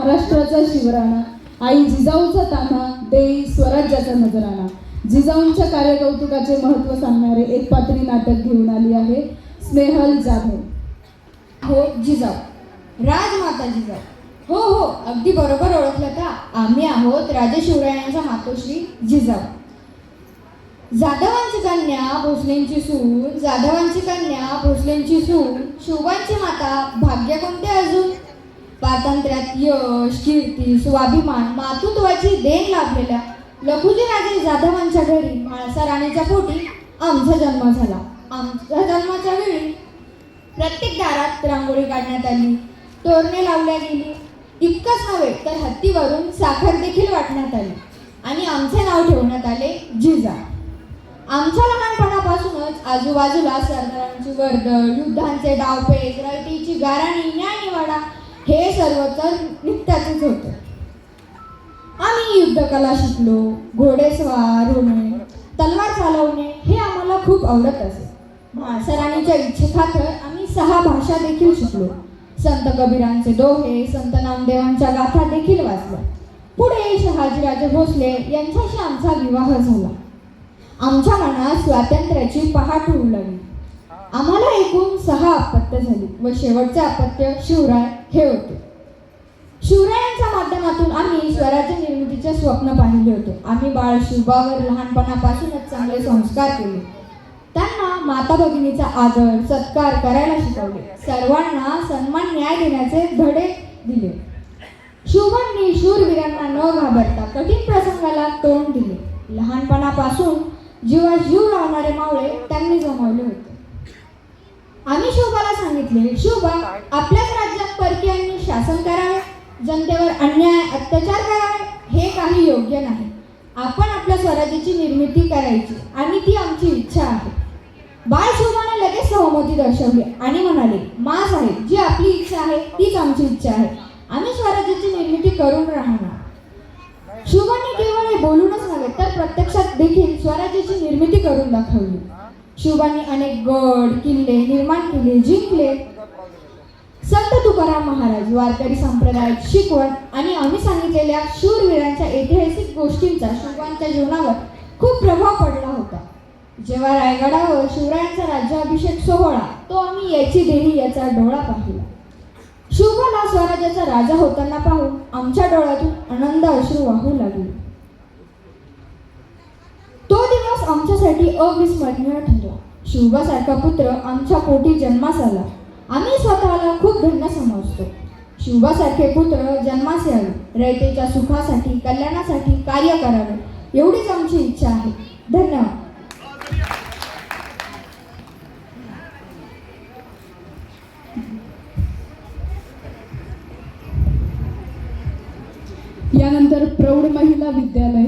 महाराष्ट्राचा शिवराणा, आई जिजाऊचा तान्हा, देई स्वराज्याचा नजराणा. जिजाऊंच्या कार्यकौतुकाचे महत्त्व सांगणारे एक पात्री नाटक घेऊन आली आहे स्नेहल जाधव. हो जिजाऊ, राजमाता जिजाऊ. हो हो, अगदी बरोबर ओळखलं का? आम्ही आहोत राजे शिवरायांच्या मातोश्री जिजाऊ. जाधवांची कन्या भोसलेंची सून, जाधवांची कन्या भोसलेंची सून, शोभांची माता भाग्य कोणते अजून. स्वातंत्र्यात यश, कीर्ती, स्वाभिमान, मातृत्वाची देण लाभलेल्या लखुजी राजे जाधवांच्या घरी म्हाळसा राणीच्या पोटी आमचा जन्म झाला. आमच्या जन्माच्या वेळी प्रत्येक दारात रांगोळी काढण्यात आली, तोरणे लावल्या गेली. इतकंच नव्हे तर हत्तीवरून साखर देखील वाटण्यात आली आणि आमचे नाव ठेवण्यात आले जिजा. आमच्या लहानपणापासूनच आजूबाजूला सरदारांची वर्दळ, युद्धांचे डावपेच, रयतेची गाराणी, न्यायनिवाडा हे सर्व तर नित्याचेच होते. आम्ही युद्धकला शिकलो, घोडेस्वार होणे, तलवार चालवणे हे आम्हाला खूप आवडत असे. म्हाळसा राणीच्या इच्छेखातर आम्ही 6 भाषा देखील शिकलो. संत कबीरांचे दोहे, संत नामदेवांच्या गाथा देखील वाचल्या. पुढे शहाजीराजे भोसले यांच्याशी आमचा विवाह झाला. आमच्या मनात स्वातंत्र्याची पहाट होऊ लागली. आम्हाला एकूण 6 अपत्य झाली व शेवटचे अपत्य शिवराय हे होते. शिवरायांच्या माध्यमातून आम्ही स्वराज्य निर्मितीचे स्वप्न पाहिले होते. आम्ही बाळ शिवबावर लहानपणापासूनच चांगले संस्कार केले. त्यांना माता भगिनीचा आदर सत्कार करायला शिकवले. सर्वांना सन्मान न्याय देण्याचे धडे दिले. शिवबांनी शूरवीरांना न घाबरता कठीण प्रसंगाला तोंड दिले. लहानपणापासून जीवास जीव लावणारे मावळे त्यांनी जमवले होते. आम्ही शिवबाला सांगितले, शिवबा, आपल्याच राज्यात परकीयांनी शासन करावे, जनतेवर अन्याय अत्याचार करावे हे काही योग्य नाही. आपण आपल्या स्वराज्याची निर्मिती करायची आणि ती आमची इच्छा आहे. बाळ शिवबाने लगेच सहमती दर्शवली आणि म्हणाले, मा साहेब, जी आपली इच्छा आहे तीच आमची इच्छा आहे. आम्ही स्वराज्याची निर्मिती करून राहणार. शिवबांनी केवळ हे बोलूनच नव्हे तर प्रत्यक्षात देखील स्वराज्याची निर्मिती करून दाखवली. शिवबांनी अनेक गड किल्ले निर्माण केले, जिंकले. संत तुकाराम महाराज, वारकरी संप्रदायाची शिकवण आणि आम्ही सांगितलेल्या शूरवीरांच्या ऐतिहासिक गोष्टींचा शिवबांच्या जीवनावर खूप प्रभाव पडला होता. जेव्हा रायगडावर शिवरायांचा राज्याभिषेक सोहळा, तो आम्ही याची देही याचा डोळा पाहिला. शिवबाला स्वराज्याचा राजा होताना पाहून आमच्या डोळ्यातून आनंद अश्रू वाहू लागले. तो दिवस आमच्यासाठी अविस्मरणीय ठरला. शिवबासारखा पुत्र आमच्या पोटी जन्मास आला. आम्ही स्वतःला खूप धन्य समजतो. शिवबासारखे पुत्र जन्मास यावे, रयतेच्या सुखासाठी कल्याणासाठी कार्य करावे एवढीच आमची इच्छा आहे. धन्यवाद. यानंतर प्रौढ महिला विद्यालय